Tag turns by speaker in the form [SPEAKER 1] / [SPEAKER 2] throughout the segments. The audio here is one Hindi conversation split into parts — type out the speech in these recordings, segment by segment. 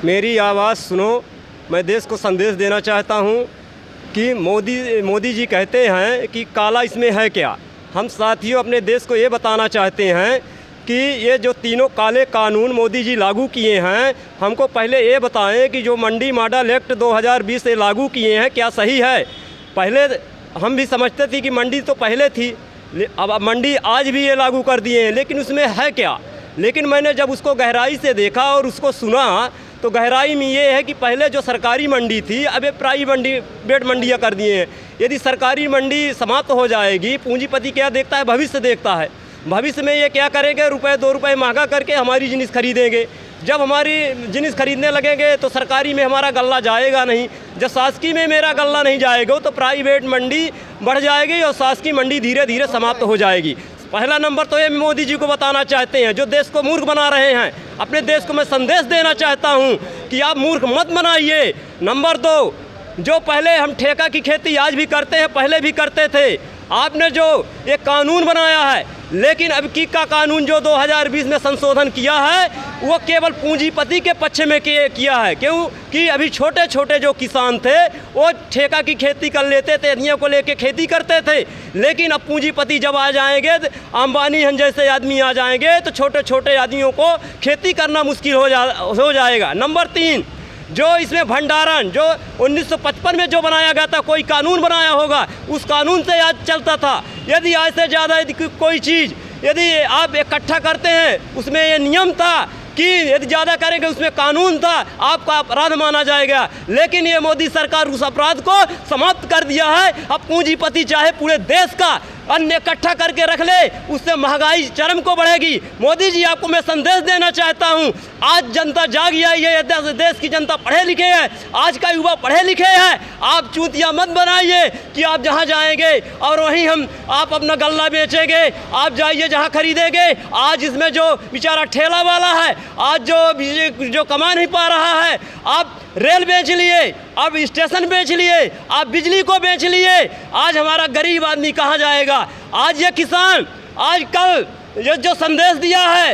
[SPEAKER 1] मेरी आवाज़ सुनो। मैं देश को संदेश देना चाहता हूँ कि मोदी जी कहते हैं कि काला इसमें है क्या। हम साथियों अपने देश को ये बताना चाहते हैं कि ये जो तीनों काले कानून मोदी जी लागू किए हैं, हमको पहले ये बताएं कि जो मंडी मॉडल एक्ट 2020 से लागू किए हैं क्या सही है। पहले हम भी समझते थे कि मंडी तो पहले थी, अब मंडी आज भी ये लागू कर दिए हैं, लेकिन उसमें है क्या। लेकिन मैंने जब उसको गहराई से देखा और उसको सुना तो गहराई में ये है कि पहले जो सरकारी मंडी थी अब ये प्राइवेट मंडियाँ कर दिए हैं। यदि सरकारी मंडी समाप्त हो जाएगी, पूंजीपति क्या देखता है, भविष्य देखता है। भविष्य में ये क्या करेंगे, रुपए 2 रुपए महंगा करके हमारी जिनिस खरीदेंगे। जब हमारी जिनिस खरीदने लगेंगे तो सरकारी में हमारा गल्ला जाएगा नहीं। जब शासकीय में मेरा गल्ला नहीं जाएगा तो प्राइवेट मंडी बढ़ जाएगी और शासकीय मंडी धीरे धीरे समाप्त हो जाएगी। पहला नंबर तो ये मोदी जी को बताना चाहते हैं जो देश को मूर्ख बना रहे हैं। अपने देश को मैं संदेश देना चाहता हूँ कि आप मूर्ख मत बनाइए। नंबर 2, जो पहले हम ठेका की खेती आज भी करते हैं, पहले भी करते थे। आपने जो ये कानून बनाया है, लेकिन अब की का कानून जो 2020 में संशोधन किया है वो केवल पूंजीपति के पक्ष में किया है। क्यों कि अभी छोटे छोटे जो किसान थे वो ठेका की खेती कर लेते थे, एरिया को लेके खेती करते थे। लेकिन अब पूंजीपति जब आ जाएंगे, अंबानी हम जैसे आदमी आ जाएंगे तो छोटे छोटे आदमियों को खेती करना मुश्किल हो जाएगा। नंबर 3, जो इसमें भंडारण जो 1955 में जो बनाया गया था, कोई कानून बनाया होगा, उस कानून से आज चलता था। यदि आज से ज़्यादा यदि कोई चीज़ यदि आप इकट्ठा करते हैं, उसमें ये नियम था कि यदि ज़्यादा करेंगे उसमें कानून था, आपका अपराध माना जाएगा। लेकिन ये मोदी सरकार उस अपराध को समाप्त कर दिया है। अब पूंजीपति चाहे पूरे देश का अन्न इकट्ठा करके रख ले, उससे महंगाई चरम को बढ़ेगी। मोदी जी आपको मैं संदेश देना चाहता हूं, आज जनता जाग आई है, देश की जनता पढ़े लिखे है, आज का युवा पढ़े लिखे है। आप चूतिया मत बनाइए कि आप जहां जाएंगे और वहीं आप अपना गल्ला बेचेंगे। आप जाइए जहां खरीदेंगे। आज इसमें जो बेचारा ठेला वाला है, आज जो कमा नहीं पा रहा है, आप रेल बेच लिए, अब स्टेशन बेच लिए, आप बिजली को बेच लिए। आज हमारा गरीब आदमी कहाँ जाएगा। आज ये किसान आज कल जो संदेश दिया है,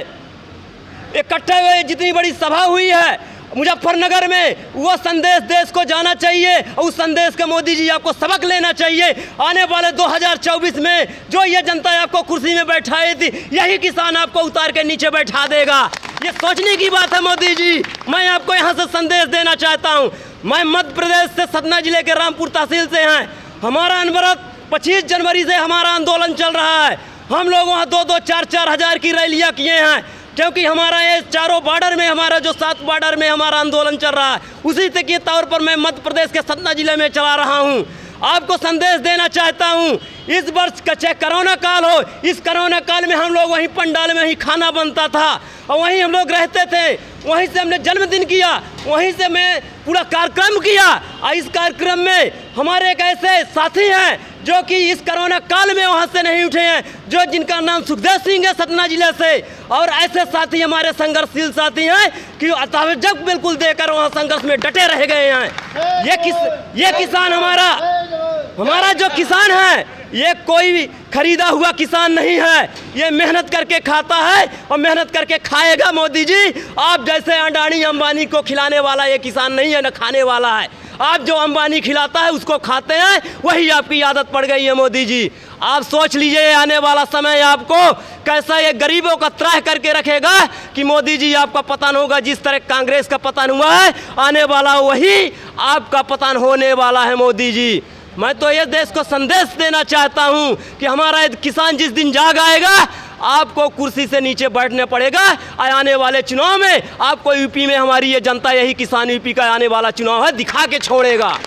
[SPEAKER 1] इकट्ठे हुए जितनी बड़ी सभा हुई है मुजफ्फरनगर में, वो संदेश देश को जाना चाहिए और उस संदेश के मोदी जी आपको सबक लेना चाहिए। आने वाले 2024 में जो ये जनता आपको कुर्सी में बैठाई थी, यही किसान आपको उतार के नीचे बैठा देगा। ये सोचने की बात है मोदी जी। मैं आपको यहाँ से संदेश देना चाहता हूँ। मैं मध्य प्रदेश से सतना जिले के रामपुर तहसील से हैं। हमारा अनवरत 25 जनवरी से हमारा आंदोलन चल रहा है। हम लोग वहाँ 2-2, 4-4 हज़ार की रैलियाँ किए हैं, क्योंकि हमारा ये चारों बॉर्डर में, हमारा जो 7 बॉर्डर में हमारा आंदोलन चल रहा है, उसी के तौर पर मैं मध्य प्रदेश के सतना जिले में चला रहा हूँ। आपको संदेश देना चाहता हूँ, इस वर्ष का चाहे कोरोना काल हो, इस कोरोना काल में हम लोग वहीं पंडाल में ही खाना बनता था और वहीं हम लोग रहते थे। वहीं से हमने जन्मदिन किया, वहीं से मैं पूरा कार्यक्रम किया। और इस कार्यक्रम में हमारे एक ऐसे साथी हैं जो कि इस कोरोना काल में वहाँ से नहीं उठे हैं, जो जिनका नाम सुखदेव सिंह है सतना जिले से। और ऐसे साथी हमारे संघर्षशील साथी हैं कि जब बिल्कुल देकर वहाँ संघर्ष में डटे रह गए हैं। ये किसान हमारा जो किसान है, ये कोई खरीदा हुआ किसान नहीं है। ये मेहनत करके खाता है और मेहनत करके खाएगा। मोदी जी आप जैसे अडानी अंबानी को खिलाने वाला ये किसान नहीं है, न खाने वाला है। आप जो अंबानी खिलाता है उसको खाते हैं, वही आपकी आदत पड़ गई है मोदी जी। आप सोच लीजिए आने वाला समय आपको कैसा ये गरीबों का त्राह करके रखेगा कि मोदी जी आपका पतन होगा। जिस तरह कांग्रेस का पतन हुआ है, आने वाला वही आपका पतन होने वाला है मोदी जी। मैं तो ये देश को संदेश देना चाहता हूँ कि हमारा किसान जिस दिन जाग आएगा, आपको कुर्सी से नीचे बैठने पड़ेगा। आने वाले चुनाव में आपको यूपी में हमारी ये जनता, यही किसान यूपी का आने वाला चुनाव है, दिखा के छोड़ेगा।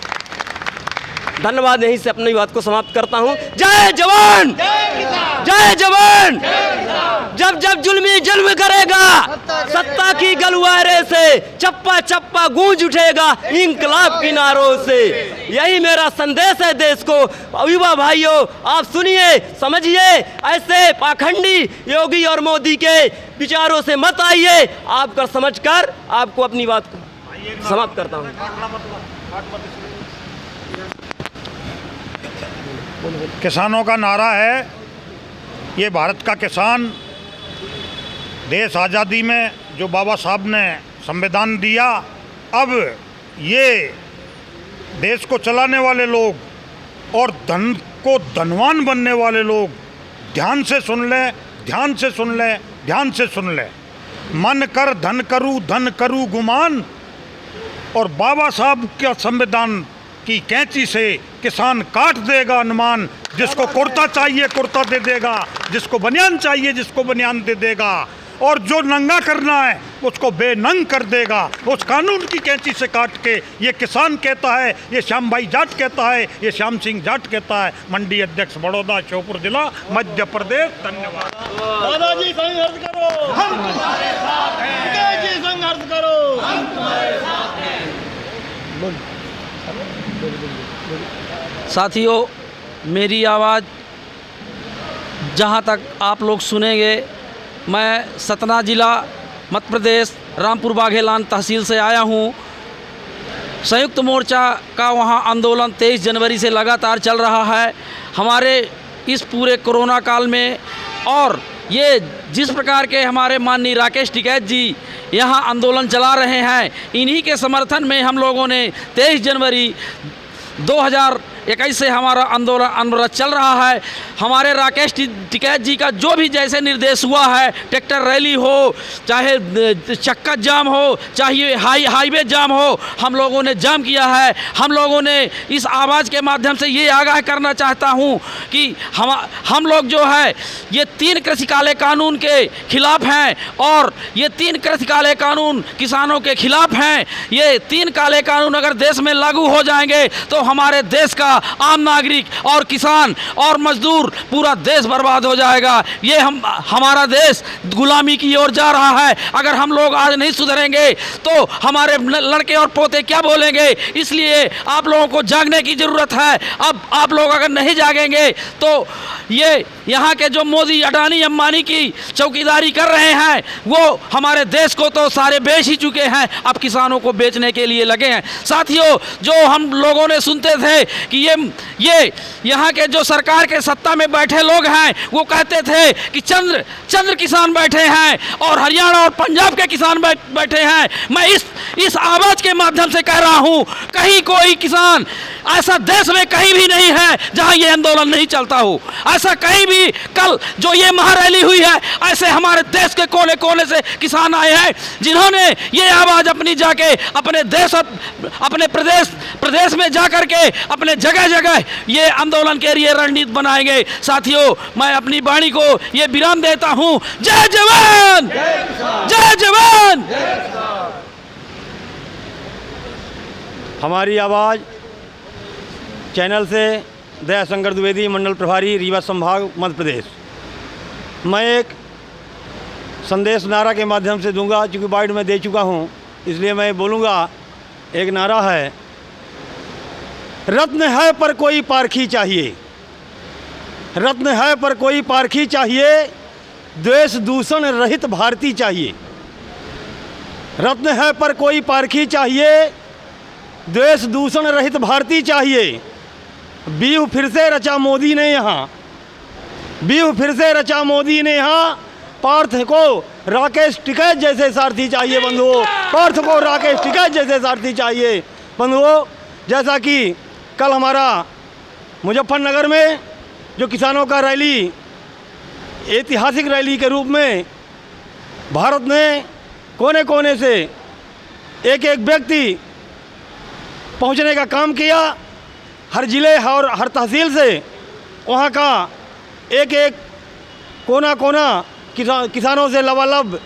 [SPEAKER 1] धन्यवाद। यहीं से अपनी बात को समाप्त करता हूँ। जय जवान, जय जवान। जब जब जुल्मी जन्म करेगा, सत्ता की गलवारे से चप्पा चप्पा गूंज उठेगा इंकलाब की नारों से। यही मेरा संदेश है देश को। युवा भाइयों, आप सुनिए, समझिए। ऐसे पाखंडी योगी और मोदी के विचारों से मत आइए। आपका समझकर आपको अपनी बात को समाप्त करता हूँ।
[SPEAKER 2] किसानों का नारा है, ये भारत का किसान, देश आज़ादी में जो बाबा साहब ने संविधान दिया अब ये देश को चलाने वाले लोग और धन को धनवान बनने वाले लोग ध्यान से सुन लें, ध्यान से सुन लें, ध्यान से सुन लें। मन कर धन करूँ गुमान, और बाबा साहब का संविधान की कैंची से किसान काट देगा अनुमान। जिसको कुर्ता चाहिए कुर्ता दे देगा, जिसको बनियान चाहिए जिसको बनियान दे देगा, और जो नंगा करना है उसको बेनंग कर देगा। उस कानून की कैंची से काट के ये किसान कहता है, ये श्याम भाई जाट कहता है, ये श्याम सिंह जाट कहता है। मंडी अध्यक्ष बड़ौदा, श्योपुर जिला, मध्य प्रदेश। धन्यवाद।
[SPEAKER 3] दादाजी संघर्ष करो, हम तुम्हारे साथ हैं। जी संघर्ष करो, हम तुम्हारे साथ हैं।
[SPEAKER 4] साथियों, मेरी आवाज़ जहाँ तक आप लोग सुनेंगे, मैं सतना ज़िला मध्य प्रदेश रामपुर बाघेलान तहसील से आया हूँ। संयुक्त मोर्चा का वहाँ आंदोलन 23 जनवरी से लगातार चल रहा है। हमारे इस पूरे कोरोना काल में, और ये जिस प्रकार के हमारे माननीय राकेश टिकैत जी यहाँ आंदोलन चला रहे हैं, इन्हीं के समर्थन में हम लोगों ने 23 जनवरी 2021 से हमारा आंदोलन चल रहा है। हमारे राकेश टिकैत जी का जो भी जैसे निर्देश हुआ है, ट्रैक्टर रैली हो, चाहे चक्का जाम हो, चाहे हाईवे जाम हो, हम लोगों ने जाम किया है। हम लोगों ने इस आवाज़ के माध्यम से ये आगाह करना चाहता हूँ कि हम लोग जो है ये 3 कृषि काले कानून के खिलाफ हैं, और ये 3 कृषि काले कानून किसानों के खिलाफ हैं। ये 3 काले कानून अगर देश में लागू हो जाएंगे तो हमारे देश का आम नागरिक और किसान और मजदूर पूरा देश बर्बाद हो जाएगा। ये हमारा देश गुलामी की ओर जा रहा है। अगर हम लोग आज नहीं सुधरेंगे तो हमारे लड़के और पोते क्या बोलेंगे। इसलिए आप लोगों को जागने की ज़रूरत है। अब आप लोग अगर नहीं जागेंगे तो ये यहाँ के जो मोदी, अडानी, अंबानी की चौकीदारी कर रहे हैं, वो हमारे देश को तो सारे बेच ही चुके हैं, अब किसानों को बेचने के लिए लगे हैं। साथियों, जो हम लोगों ने सुनते थे कि ये यहाँ के जो सरकार के सत्ता में बैठे लोग हैं, वो कहते थे कि चंद्र किसान बैठे हैं और हरियाणा और पंजाब के किसान बैठे हैं। मैं इस आवाज़ के माध्यम से कह रहा हूँ, कहीं कोई किसान ऐसा देश में कहीं भी नहीं है जहाँ ये आंदोलन नहीं चलता हो। ऐसा कहीं भी कल जो ये महारैली हुई है, ऐसे हमारे देश के कोने कोने से किसान आए हैं जिन्होंने ये आवाज़ अपनी जाके अपने देश और अपने प्रदेश में जा कर के अपने जगह जगह ये आंदोलन के लिए रणनीति बनाएंगे। साथियों, मैं अपनी वाणी को ये विराम देता हूँ। जय जवान, जय जवान।
[SPEAKER 5] हमारी आवाज़ चैनल से दयाशंकर द्विवेदी, मंडल प्रभारी, रीवा संभाग, मध्य प्रदेश। मैं एक संदेश नारा के माध्यम से दूंगा, चूँकि बाइट में दे चुका हूं, इसलिए मैं बोलूँगा। एक नारा है, रत्न है पर कोई पारखी चाहिए, रत्न है पर कोई पारखी चाहिए, द्वेष दूषण रहित भारती चाहिए। रत्न है पर कोई पारखी चाहिए, द्वेष दूषण रहित भारती चाहिए। व्यूह फिर से रचा मोदी ने यहाँ, व्यूह फिर से रचा मोदी ने यहाँ, पार्थ को राकेश टिकैत जैसे सारथी चाहिए बंधुओं, पार्थ को राकेश टिकैत जैसे सारथी चाहिए बंधुओं। जैसा कि कल हमारा मुजफ्फरनगर में जो किसानों का रैली, ऐतिहासिक रैली के रूप में भारत ने कोने कोने से एक एक व्यक्ति पहुंचने का काम किया, हर ज़िले और हर तहसील से वहाँ का एक एक कोना कोना किसानों से लबालब,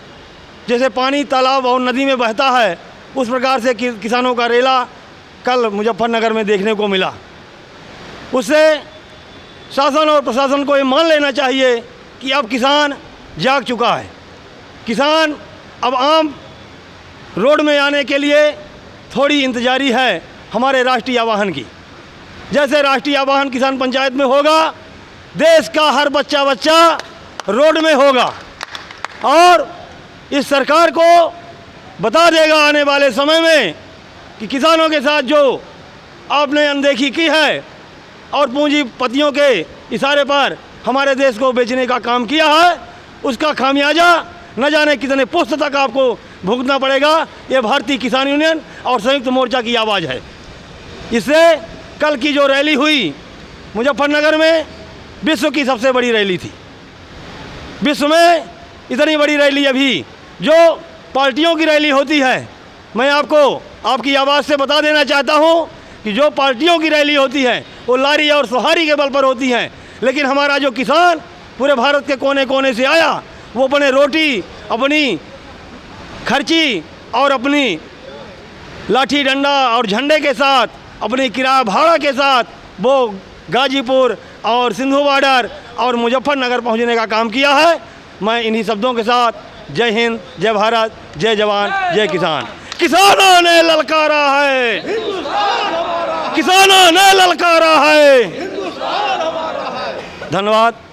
[SPEAKER 5] जैसे पानी तालाब और नदी में बहता है, उस प्रकार से किसानों का रेला कल मुजफ्फरनगर में देखने को मिला। उससे शासन और प्रशासन को ये मान लेना चाहिए कि अब किसान जाग चुका है। किसान अब आम रोड में आने के लिए थोड़ी इंतजारी है हमारे राष्ट्रीय आवाहन की। जैसे राष्ट्रीय आवाहन किसान पंचायत में होगा, देश का हर बच्चा रोड में होगा और इस सरकार को बता देगा आने वाले समय में कि किसानों के साथ जो आपने अनदेखी की है और पूंजीपतियों के इशारे पर हमारे देश को बेचने का काम किया है, उसका खामियाजा न जाने कितने पुस्त तक आपको भुगतना पड़ेगा। ये भारतीय किसान यूनियन और संयुक्त मोर्चा की आवाज़ है। इससे कल की जो रैली हुई मुजफ्फरनगर में, विश्व की सबसे बड़ी रैली थी। विश्व में इतनी बड़ी रैली अभी जो पार्टियों की रैली होती है, मैं आपको आपकी आवाज़ से बता देना चाहता हूँ कि जो पार्टियों की रैली होती है वो लारी और सुहारी के बल पर होती हैं, लेकिन हमारा जो किसान पूरे भारत के कोने कोने से आया, वो अपने रोटी, अपनी खर्ची और अपनी लाठी डंडा और झंडे के साथ, अपनी किराया भाड़ा के साथ वो गाजीपुर और सिंधु बॉर्डर और मुजफ्फरनगर पहुंचने का काम किया है। मैं इन्हीं शब्दों के साथ जय हिंद, जय भारत, जय जवान, जय किसान। किसानों ने ललकारा है, किसानों ने ललकारा है। धन्यवाद।